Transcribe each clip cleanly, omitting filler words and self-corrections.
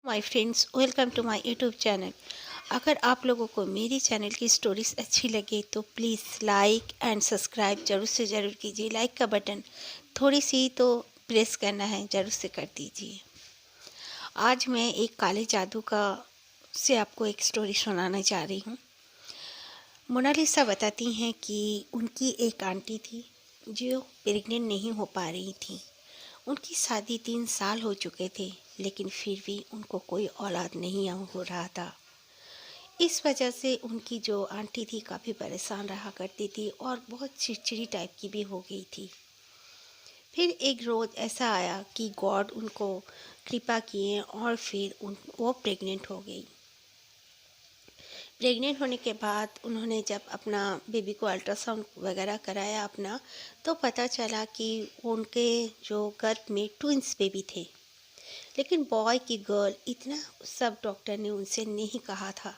My friends, welcome to my YouTube channel. अगर आप लोगों को मेरी चैनल की स्टोरीज अच्छी लगे तो प्लीज़ लाइक एंड सब्सक्राइब ज़रूर से ज़रूर कीजिए। लाइक का बटन थोड़ी सी तो प्रेस करना है, ज़रूर से कर दीजिए। आज मैं एक काले जादू का से आपको एक स्टोरी सुनाना चाह रही हूँ। मोनालिसा बताती हैं कि उनकी एक आंटी थी जो प्रेग्नेंट नहीं हो पा रही थी। उनकी शादी 3 साल हो चुके थे, लेकिन फिर भी उनको कोई औलाद नहीं हो रहा था। इस वजह से उनकी जो आंटी थी काफ़ी परेशान रहा करती थी और बहुत चिड़चिड़ी टाइप की भी हो गई थी। फिर एक रोज़ ऐसा आया कि गॉड उनको कृपा किए और फिर वो प्रेग्नेंट हो गई। प्रेग्नेंट होने के बाद उन्होंने जब अपना बेबी को अल्ट्रासाउंड वगैरह कराया अपना, तो पता चला कि उनके जो गर्भ में ट्विंस बेबी थे, लेकिन बॉय की गर्ल इतना सब डॉक्टर ने उनसे नहीं कहा था।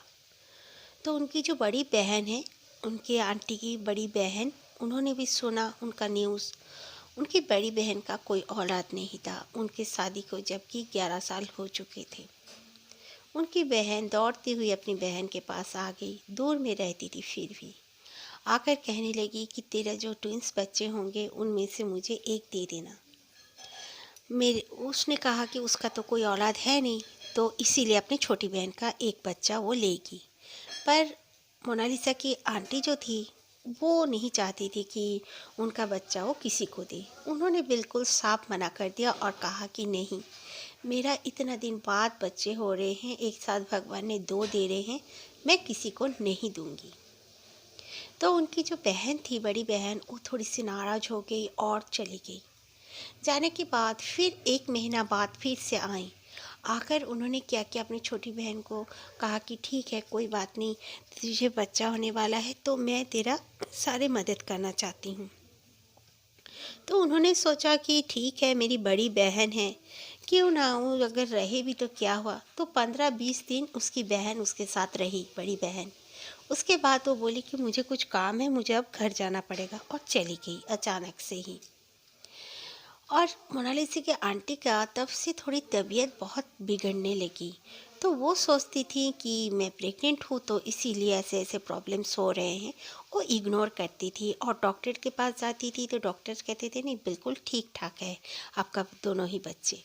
तो उनकी जो बड़ी बहन है, उनके आंटी की बड़ी बहन, उन्होंने भी सुना उनका न्यूज़। उनकी बड़ी बहन का कोई औलाद नहीं था उनकी शादी को, जबकि 11 साल हो चुके थे। उनकी बहन दौड़ती हुई अपनी बहन के पास आ गई, दूर में रहती थी फिर भी। आकर कहने लगी कि तेरा जो ट्विंस बच्चे होंगे उनमें से मुझे एक दे देना। मेरे उसने कहा कि उसका तो कोई औलाद है नहीं, तो इसीलिए अपनी छोटी बहन का एक बच्चा वो लेगी। पर मोनालिसा की आंटी जो थी, वो नहीं चाहती थी कि उनका बच्चा वो किसी को दे। उन्होंने बिल्कुल साफ मना कर दिया और कहा कि नहीं, मेरा इतना दिन बाद बच्चे हो रहे हैं, एक साथ भगवान ने 2 दे रहे हैं, मैं किसी को नहीं दूंगी। तो उनकी जो बहन थी, बड़ी बहन, वो थोड़ी सी नाराज़ हो गई और चली गई। जाने के बाद फिर 1 महीना बाद फिर से आई। आकर उन्होंने क्या किया, अपनी छोटी बहन को कहा कि ठीक है, कोई बात नहीं, तुझे बच्चा होने वाला है तो मैं तेरा सारे मदद करना चाहती हूँ। तो उन्होंने सोचा कि ठीक है, मेरी बड़ी बहन है, क्यों ना वो अगर रहे भी तो क्या हुआ। तो 15-20 दिन उसकी बहन उसके साथ रही, बड़ी बहन। उसके बाद वो बोली कि मुझे कुछ काम है, मुझे अब घर जाना पड़ेगा, और चली गई अचानक से ही। और मोनालिसा की आंटी का तब से थोड़ी तबीयत बहुत बिगड़ने लगी। तो वो सोचती थी कि मैं प्रेग्नेंट हूँ तो इसीलिए ऐसे ऐसे प्रॉब्लम्स हो रहे हैं। वो इग्नोर करती थी और डॉक्टर के पास जाती थी तो डॉक्टर कहते थे नहीं, बिल्कुल ठीक ठाक है आपका दोनों ही बच्चे।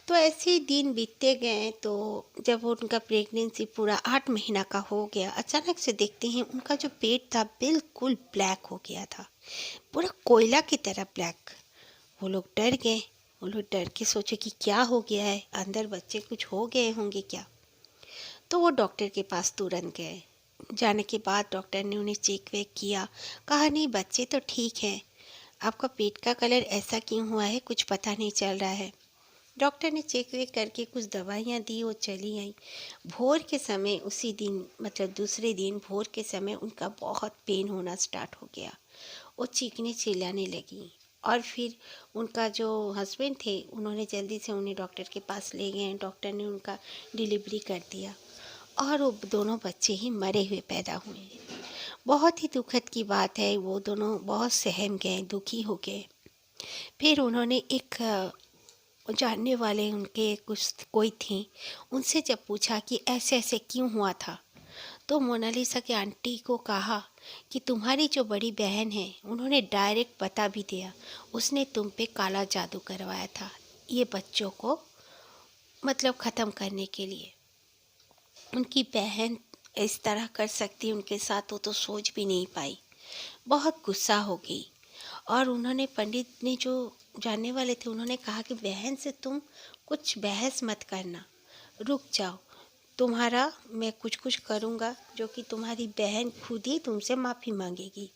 तो ऐसे ही दिन बीतते गए। तो जब वो उनका प्रेगनेंसी पूरा 8 महीना का हो गया, अचानक से देखते हैं उनका जो पेट था बिल्कुल ब्लैक हो गया था, पूरा कोयला की तरह ब्लैक। वो लोग डर गए। वो लोग डर के सोचे कि क्या हो गया है, अंदर बच्चे कुछ हो गए होंगे क्या। तो वो डॉक्टर के पास तुरंत गए। जाने के बाद डॉक्टर ने उन्हें चेक वेक किया, कहा नहीं, बच्चे तो ठीक हैं, आपका पेट का कलर ऐसा क्यों हुआ है, कुछ पता नहीं चल रहा है। डॉक्टर ने चेक वेक करके कुछ दवाइयाँ दी, वो चली आई। भोर के समय, उसी दिन मतलब दूसरे दिन भोर के समय उनका बहुत पेन होना स्टार्ट हो गया। वो चीखने चिल्लाने लगी। और फिर उनका जो हस्बैंड थे, उन्होंने जल्दी से उन्हें डॉक्टर के पास ले गए। डॉक्टर ने उनका डिलीवरी कर दिया और वो दोनों बच्चे ही मरे हुए पैदा हुए। बहुत ही दुखद की बात है, वो दोनों बहुत सहम गए, दुखी हो गए। फिर उन्होंने एक जानने वाले उनके कुछ कोई थी, उनसे जब पूछा कि ऐसे ऐसे क्यों हुआ था, तो मोनालिसा की आंटी को कहा कि तुम्हारी जो बड़ी बहन है, उन्होंने डायरेक्ट बता भी दिया, उसने तुम पे काला जादू करवाया था ये बच्चों को मतलब ख़त्म करने के लिए। उनकी बहन इस तरह कर सकती उनके साथ, तो सोच भी नहीं पाई। बहुत गुस्सा हो गई और उन्होंने पंडित ने जो जानने वाले थे, उन्होंने कहा कि बहन से तुम कुछ बहस मत करना, रुक जाओ, तुम्हारा मैं कुछ कुछ करूँगा जो कि तुम्हारी बहन खुद ही तुमसे माफ़ी मांगेगी।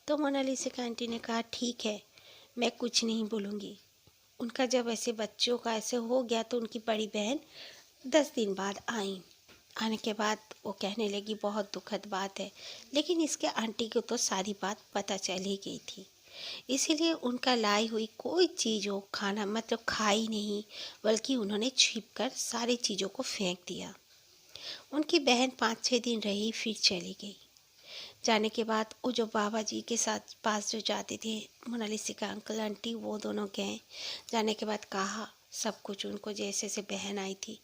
तो मोनालिसा की आंटी ने कहा ठीक है, मैं कुछ नहीं बोलूँगी। उनका जब ऐसे बच्चों का ऐसे हो गया तो उनकी बड़ी बहन 10 दिन बाद आई। आने के बाद वो कहने लगी बहुत दुखद बात है, लेकिन इसके आंटी को तो सारी बात पता चल ही गई थी। इसीलिए उनका लाई हुई कोई चीज़ हो खाना मतलब खाई नहीं, बल्कि उन्होंने छिप कर सारी चीज़ों को फेंक दिया। उनकी बहन 5-6 दिन रही, फिर चली गई। जाने के बाद वो जो बाबा जी के पास जो जाते थे, मोनालिसा का अंकल आंटी, वो दोनों गए। जाने के बाद कहा सब कुछ उनको जैसे से बहन आई थी।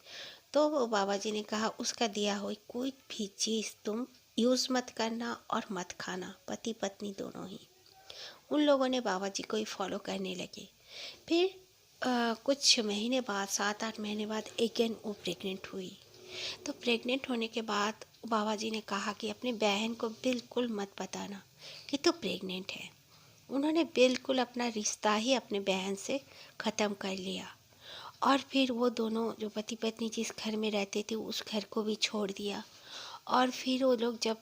तो वो बाबा जी ने कहा उसका दिया हुई कोई भी चीज़ तुम यूज़ मत करना और मत खाना, पति पत्नी दोनों ही। उन लोगों ने बाबा जी को ही फॉलो करने लगे। फिर कुछ महीने बाद, 7-8 महीने बाद अगेन वो प्रेग्नेंट हुई। तो प्रेग्नेंट होने के बाद बाबा जी ने कहा कि अपनी बहन को बिल्कुल मत बताना कि तू प्रेग्नेंट है। उन्होंने बिल्कुल अपना रिश्ता ही अपने बहन से ख़त्म कर लिया। और फिर वो दोनों जो पति पत्नी जिस घर में रहते थे उस घर को भी छोड़ दिया। और फिर वो लोग जब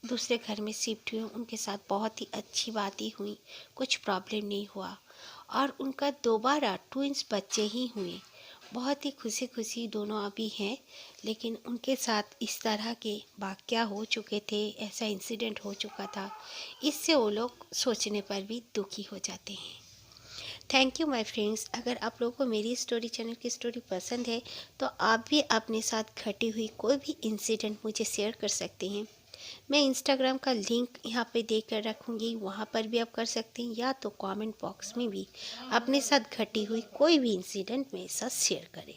दूसरे घर में शिफ्ट हुए, उनके साथ बहुत ही अच्छी बातें हुई, कुछ प्रॉब्लम नहीं हुआ। और उनका दोबारा ट्विंस बच्चे ही हुए। बहुत ही खुशी खुशी दोनों अभी हैं। लेकिन उनके साथ इस तरह के वाक़या हो चुके थे, ऐसा इंसिडेंट हो चुका था, इससे वो लोग सोचने पर भी दुखी हो जाते हैं। Thank you my friends. अगर आप लोगों को मेरी स्टोरी, चैनल की स्टोरी पसंद है तो आप भी अपने साथ घटी हुई कोई भी इंसिडेंट मुझे शेयर कर सकते हैं। मैं इंस्टाग्राम का लिंक यहाँ पे दे कर रखूँगी, वहाँ पर भी आप कर सकते हैं, या तो कमेंट बॉक्स में भी अपने साथ घटी हुई कोई भी इंसिडेंट मेरे साथ शेयर करें।